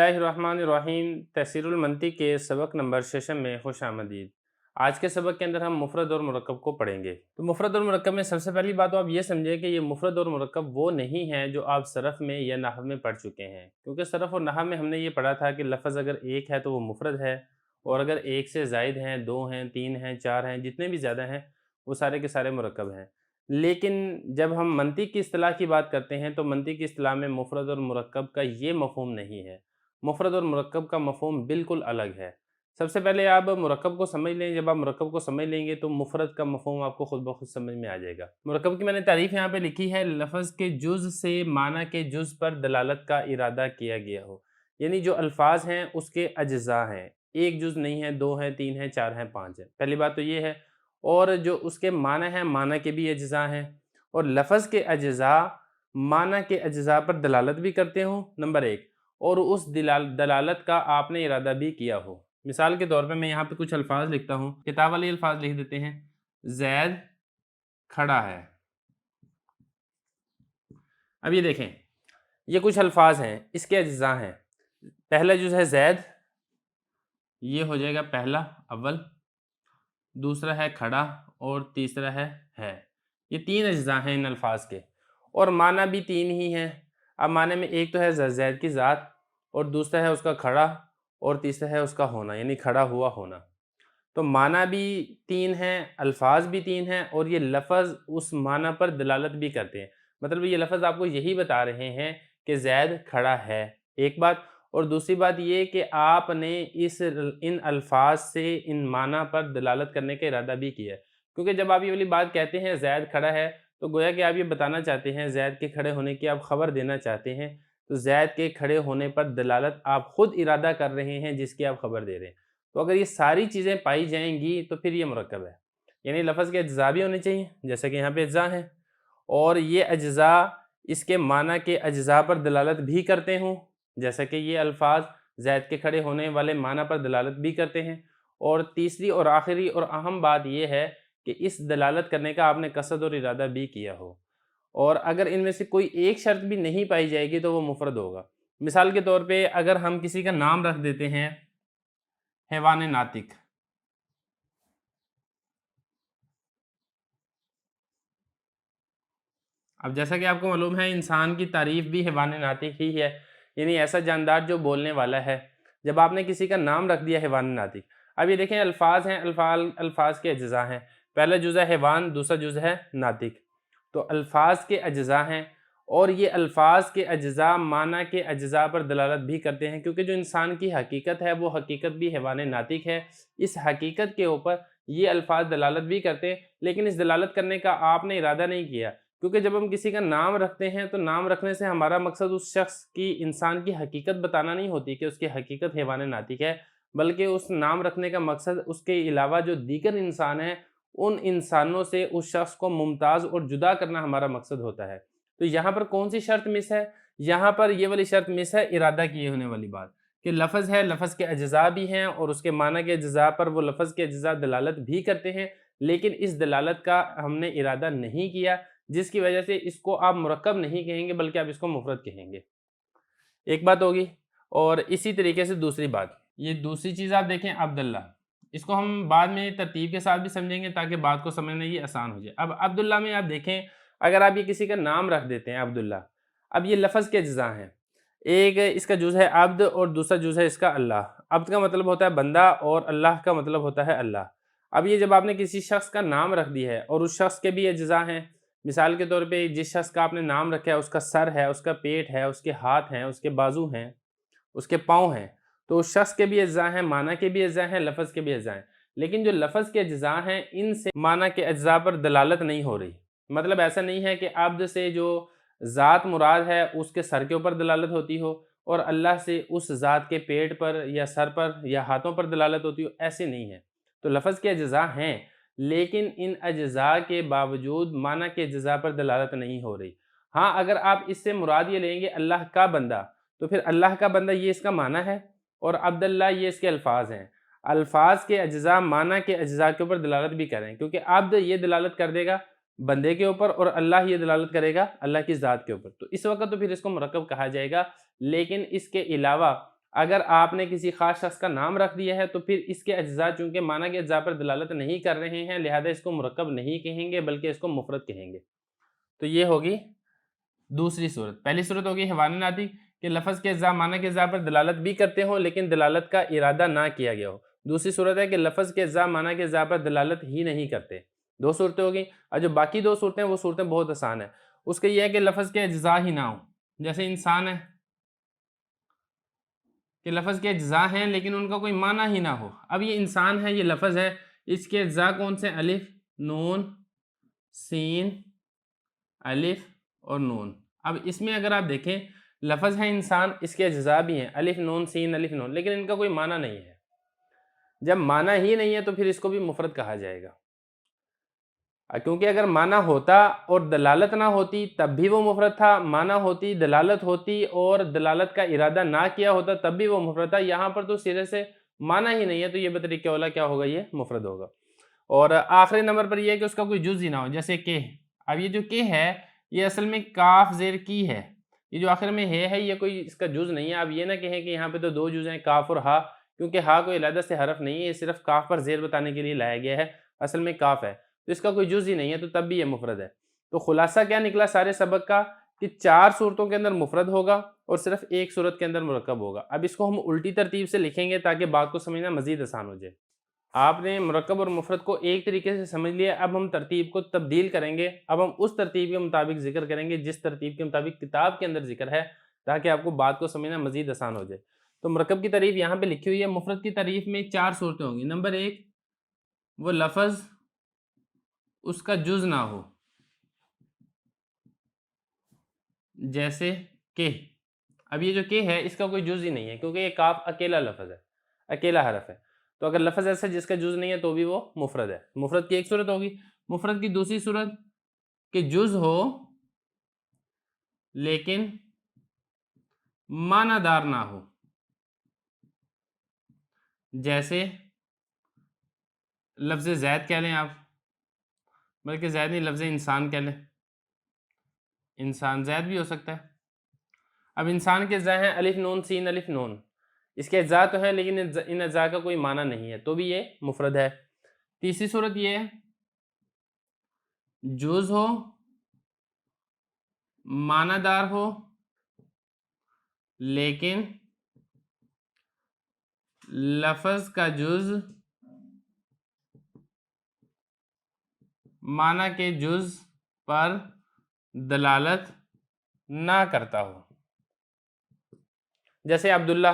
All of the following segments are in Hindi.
बिस्मिल्लाहिर्रहमानिर्रहीम। तफसीरुल मंतिक के सबक नंबर सेशन में खुश आमदीद। आज के सबक के अंदर हम मुफरद और मुरक्कब को पढ़ेंगे। तो मुफरद और मुरक्कब में सबसे पहली बात तो आप ये समझें कि ये मुफरद और मुरक्कब वो नहीं है जो आप सरफ़ में या नहव में पढ़ चुके हैं, क्योंकि सरफ़ और नहव में हमने ये पढ़ा था कि लफ़्ज़ अगर एक है तो वो मुफरद है, और अगर एक से ज़ायद हैं, दो हैं, तीन हैं, चार हैं, जितने भी ज़्यादा हैं वो सारे के सारे मुरक्कब हैं। लेकिन जब हम मंतिक की इस्तिलाह की बात करते हैं तो मंतिक की इस्तिलाह में मुफरद और मुरक्कब का ये मफ़हूम नहीं है। मुफ़रद और मुरक्कब का मफ़हूम बिल्कुल अलग है। सबसे पहले आप मुरक्कब को समझ लें, जब आप मुरक्कब को समझ लेंगे तो मुफ़रद का मफ़हूम आपको खुद ब खुद समझ में आ जाएगा। मुरक्कब की मैंने तारीफ़ यहाँ पे लिखी है, लफ़्ज़ के जुज़ से माना के जुज़ पर दलालत का इरादा किया गया हो। यानी जो अल्फ़ाज़ हैं उसके अज्ज़ा हैं, एक जुज़ नहीं है, दो हैं, तीन हैं, चार हैं, पाँच हैं। पहली बात तो ये है। और जो उसके माना हैं, माना के भी अज्ज़ा हैं, और लफ़्ज़ के अज्ज़ा माना के अज्ज़ा पर दलालत भी करते हों, नंबर एक, और उस दलालत का आपने इरादा भी किया हो। मिसाल के तौर पे मैं यहाँ पे कुछ अल्फ़ाज़ लिखता हूँ, किताब वाले अल्फ़ाज़ लिख देते हैं, ज़ैद खड़ा है। अब ये देखें, ये कुछ अल्फ़ाज़ हैं, इसके अज्ज़ा हैं। पहला जुज़ है ज़ैद, ये हो जाएगा पहला अव्वल, दूसरा है खड़ा, और तीसरा है। ये तीन अज्ज़ा हैं इन अल्फ़ाज़ के, और माना भी तीन ही हैं। अब माने में एक तो है ज़ैद की ज़ात, और दूसरा है उसका खड़ा, और तीसरा है उसका होना, यानी खड़ा हुआ होना। तो माना भी तीन हैं, अल्फ़ाज़ भी तीन हैं, और ये लफ़्ज़ उस माना पर दलालत भी करते हैं। मतलब ये लफ़्ज़ आपको यही बता रहे हैं कि ज़ैद खड़ा है, एक बात। और दूसरी बात ये कि आपने इन अल्फ़ाज़ से इन माना पर दलालत करने का इरादा भी किया है। क्योंकि जब आप ये वाली बात कहते हैं ज़ैद खड़ा है, तो गोया कि आप ये बताना चाहते हैं, ज़ैद के खड़े होने की आप ख़बर देना चाहते हैं। तो ज़ैद के खड़े होने पर दलालत आप ख़ुद इरादा कर रहे हैं जिसकी आप ख़बर दे रहे हैं। तो अगर ये सारी चीज़ें पाई जाएँगी तो फिर ये मुरक्कब है। यानी लफ़्ज़ के अज्ज़ा भी होने चाहिए, जैसे कि यहाँ पे अज्ज़ा हैं, और ये अज्ज़ा इसके माना के अज्ज़ा पर दलालत भी करते हों, जैसा कि ये अल्फ़ाज़ ज़ैद के खड़े होने वाले माना पर दलालत भी करते हैं। और तीसरी और आखिरी और अहम बात ये है कि इस दलालत करने का आपने कस्द और इरादा भी किया हो। और अगर इनमें से कोई एक शर्त भी नहीं पाई जाएगी तो वो मुफ़रद होगा। मिसाल के तौर पे अगर हम किसी का नाम रख देते हैं हैवान नातिक, अब जैसा कि आपको मालूम है इंसान की तारीफ़ भी हैवान नातिक ही है, यानी ऐसा जानदार जो बोलने वाला है। जब आपने किसी का नाम रख दिया हैवान नातिक, अब ये देखें अल्फ़ाज़ हैं, अल्फ़ाज़ के अज्ज़ा हैं। पहला जुज़ है हैवान, दूसरा जुज़ है नातिक। तो अल्फ़ाज़ के अज्ज़ा हैं, और ये अल्फ़ाज़ के अज्ज़ा माना के अज्ज़ा पर दलालत भी करते हैं, क्योंकि जो इंसान की हकीकत है वो हकीकत भी हैवान नातिक है। इस हकीकत के ऊपर ये अल्फ़ाज़ दलालत भी करते हैं, लेकिन इस दलालत करने का आपने इरादा नहीं किया। क्योंकि जब हम किसी का नाम रखते हैं तो नाम रखने से हमारा मकसद उस शख्स की, इंसान की हकीकत बताना नहीं होती कि उसकी हकीकत हैवान नातिक है, बल्कि उस नाम रखने का मकसद उसके अलावा जो दीगर इंसान हैं उन इंसानों से उस शख्स को मुमताज़ और जुदा करना हमारा मकसद होता है। तो यहाँ पर कौन सी शर्त मिस है? यहाँ पर ये वाली शर्त मिस है, इरादा किए होने वाली बात, कि लफ़्ज़ है, लफ़्ज़ के अज्ज़ा भी हैं, और उसके माना के अज्ज़ा पर वो लफ़्ज़ के अज्ज़ा दलालत भी करते हैं, लेकिन इस दलालत का हमने इरादा नहीं किया, जिसकी वजह से इसको आप मुरक्कब नहीं कहेंगे बल्कि आप इसको मुफ़रद कहेंगे। एक बात होगी। और इसी तरीके से दूसरी बात, ये दूसरी चीज़ आप देखें अब्दुल्ला, इसको हम बाद में तरतीब के साथ भी समझेंगे ताकि बात को समझना ये आसान हो जाए। अब अब्दुल्ला में आप देखें, अगर आप ये किसी का नाम रख देते हैं अब्दुल्ला, अब ये लफ़्ज़ के अज्ज़ा हैं। एक इसका जुज़ है अब्द, और दूसरा जुज़ है इसका अल्लाह। अब्द का मतलब होता है बंदा, और अल्लाह का मतलब होता है अल्लाह। अब ये जब आपने किसी शख्स का नाम रख दिया है और उस शख्स के भी अज्ज़ा हैं, मिसाल के तौर पे जिस शख्स का आपने नाम रखा है उसका सर है, उसका पेट है, उसके हाथ हैं, उसके बाजू हैं, उसके पाँव हैं, तो उस शख्स के भी अज्ज़ा हैं, माना के भी अज्ज़ा हैं, लफ़्ज़ के भी अज्ज़ा हैं। लेकिन जो लफ़्ज़ के अज्ज़ा हैं इनसे माना के अज्ज़ा पर दलालत नहीं हो रही। मतलब ऐसा नहीं है कि अब्द से जो ज़ात मुराद है उसके सर के ऊपर दलालत होती हो, और अल्लाह से उस ज़ात के पेट पर या सर पर या हाथों पर दलालत होती हो, ऐसे नहीं है। तो लफ़्ज़ के अज्ज़ा हैं, लेकिन इन अज्ज़ा के बावजूद माना के अज्ज़ा पर दलालत नहीं हो रही। हाँ, अगर आप इससे मुराद ये लेंगे अल्लाह का बंदा, तो फिर अल्लाह का बंदा ये इसका माना है, और अब्दुल्लाह ये इसके अल्फ़ाज़ हैं। अल्फ़ाज़ के अज्ज़ा माना के अज्ज़ा के ऊपर दलालत भी करें, क्योंकि अब्द ये दलालत कर देगा बंदे के ऊपर, और अल्लाह ये दलालत करेगा अल्लाह की ज़ात के ऊपर। तो इस वक़्त तो फिर इसको मुरक्कब कहा जाएगा, लेकिन इसके अलावा अगर आपने किसी खास शख्स का नाम रख दिया है तो फिर इसके अज्जा चूंकि माना के अज्जा पर दलालत नहीं कर रहे हैं, लिहाजा इसको मुरक्कब नहीं कहेंगे बल्कि इसको मुफरद कहेंगे। तो ये होगी दूसरी सूरत। पहली सूरत होगी हैवान नातिक कि लफ्ज़ के अज्जा माना के अज्जा पर दलालत भी करते हो लेकिन दलालत का इरादा ना किया गया हो। दूसरी सूरत है कि लफ्ज़ के अज्जा माना के अज्जा पर दलालत ही नहीं करते। दो सूरतें होगी। और जो बाकी दो सूरतें हैं वो सूरतें बहुत आसान है। उसके यह है कि लफ्ज़ के अज्जा ही ना हो, जैसे इंसान है कि लफ्ज़ के अज्जा हैं लेकिन उनका कोई माना ही ना हो। अब ये इंसान है, ये लफ्ज़ है, इसके अज्जा कौन से? अलिफ, नून, सीन, अलिफ और नून। अब इसमें अगर आप देखें लफ्ज़ है इंसान, इसके अज्जा भी हैं अलिफ नून सीन अलिफ नून, लेकिन इनका कोई माना नहीं है। जब माना ही नहीं है तो फिर इसको भी मुफरद कहा जाएगा, क्योंकि अगर माना होता और दलालत ना होती तब भी वो मुफरद था, माना होती दलालत होती और दलालत का इरादा ना किया होता तब भी वो मुफरद था। यहाँ पर तो सिरे से माना ही नहीं है तो ये बतरीके वाला क्या होगा? ये मुफरद होगा। और आखिरी नंबर पर यह है कि उसका कोई जुज़ ही ना हो, जैसे के। अब ये जो के है ये असल में काफ ज़ेर की है, ये जो आखिर में है ये कोई इसका जुज़ नहीं है। आप ये ना कहें कि यहाँ पे तो दो जुज़ हैं, काफ और हा, क्योंकि हा कोई अलग से हरफ नहीं है, ये सिर्फ काफ पर ज़ेर बताने के लिए लाया गया है, असल में काफ है, तो इसका कोई जुज़ ही नहीं है, तो तब भी ये मुफरद है। तो खुलासा क्या निकला सारे सबक का कि 4 सूरतों के अंदर मुफरद होगा और सिर्फ एक सूरत के अंदर मुरक्कब होगा। अब इसको हम उल्टी तरतीब से लिखेंगे ताकि बात को समझना मज़ीद आसान हो जाए। आपने मुरक्कब और मुफरद को एक तरीके से समझ लिया, अब हम तरतीब को तब्दील करेंगे। अब हम उस तरतीब के मुताबिक जिक्र करेंगे जिस तरतीब के मुताबिक किताब के अंदर जिक्र है, ताकि आपको बात को समझना मज़ीद आसान हो जाए। तो मुरक्कब की तारीफ़ यहाँ पे लिखी हुई है। मुफरद की तारीफ़ में 4 सूरतें होंगी। नंबर 1, वो लफ्ज़ उसका जुज़ ना हो, जैसे के। अब ये जो के है इसका कोई जुज़ ही नहीं है, क्योंकि ये काफ अकेला लफ्ज़ है, अकेला हरफ है। तो अगर लफ्ज़ ऐसा जिसका जुज़ नहीं है तो भी वो मुफरद है। मुफरद की एक सूरत होगी। मुफरद की दूसरी सूरत कि जुज़ हो लेकिन मानादार ना हो, जैसे लफ्ज़ ज़ैद कह लें आप, बल्कि ज़ैद नहीं, लफ्ज़ इंसान कह लें, इंसान ज़ैद भी हो सकता है। अब इंसान के अज़्ज़ा हैं अलिफ नून सीन अलिफ नून, इसके अज़्ज़ा तो हैं लेकिन इन अज़्ज़ा का कोई माना नहीं है, तो भी ये मुफरद है। तीसरी सूरत ये है जुज़ हो, मानादार हो, लेकिन लफ्ज़ का जुज़ माना के जुज़ पर दलालत ना करता हो, जैसे अब्दुल्ला।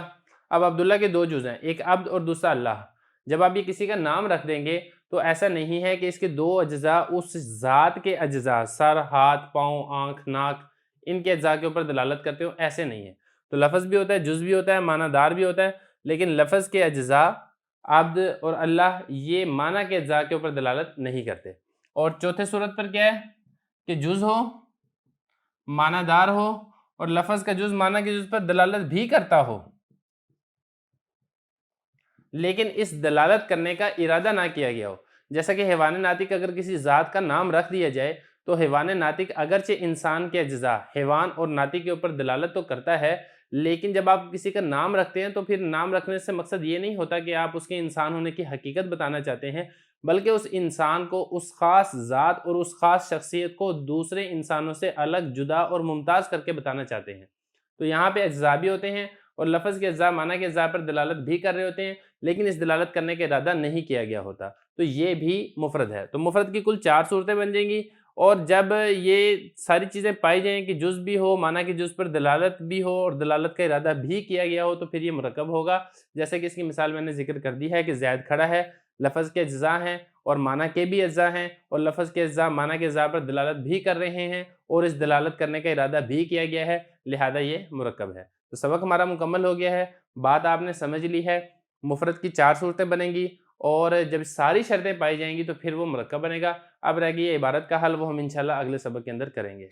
अब अब्दुल्ला के दो जुज़ हैं, एक अब्द और दूसरा अल्लाह। जब आप ये किसी का नाम रख देंगे तो ऐसा नहीं है कि इसके दो अज्जा उस ज़ात के अज्जा, सर, हाथ, पाँव, आँख, नाक, इनके अज्जा के ऊपर दलालत करते हो, ऐसे नहीं है। तो लफ्ज़ भी होता है, जुज़ भी होता है, मानादार भी होता है, लेकिन लफ्ज़ के अज्जा अब्द और अल्लाह ये माना के अज्जा के ऊपर दलालत नहीं करते। और चौथे सूरत पर क्या है कि जुज़ हो, मानादार हो और लफ्ज़ का जुज़ माना के जुज़ पर दलालत भी करता हो, लेकिन इस दलालत करने का इरादा ना किया गया हो। जैसा कि हैवान नातिक अगर किसी ज़ात का नाम रख दिया जाए तो हैवान नातिक अगरचे इंसान के अज्जा हैवान और नातिक के ऊपर दलालत तो करता है, लेकिन जब आप किसी का नाम रखते हैं तो फिर नाम रखने से मकसद ये नहीं होता कि आप उसके इंसान होने की हकीकत बताना चाहते हैं, बल्कि उस इंसान को, उस ख़ास ज़ात और उस ख़ास शख्सियत को दूसरे इंसानों से अलग, जुदा और मुमताज़ करके बताना चाहते हैं। तो यहाँ पे अज्जा भी होते हैं और लफ्ज़ के अज्जा माना के अज्जा पर दलालत भी कर रहे होते हैं, लेकिन इस दलालत करने का इरादा नहीं किया गया होता, तो ये भी मुफरद है। तो मुफरद की कुल 4 सूरतें बन जाएंगी। और जब ये सारी चीज़ें पाई जाएँ कि जुज़ भी हो, माना कि जुज़ पर दलालत भी हो और दलालत का इरादा भी किया गया हो, तो फिर ये मुरक्कब होगा। जैसे कि इसकी मिसाल मैंने ज़िक्र कर दी है कि ज़ैद खड़ा है, लफ्ज़ के अज्जा हैं और माना के भी अज्जा हैं और लफ्ज़ के अज्जा माना के अज्जा पर दलालत भी कर रहे हैं और इस दलालत करने का इरादा भी किया गया है, लिहाजा ये मुरक्कब है। तो सबक हमारा मुकम्मल हो गया है, बात आपने समझ ली है। मुफरद की 4 सूरतें बनेंगी और जब सारी शर्तें पाई जाएंगी तो फिर वो मुरक्कब बनेगा। अब रह गई ये इबारत का हल, वो हम इंशाल्लाह अगले सबक के अंदर करेंगे।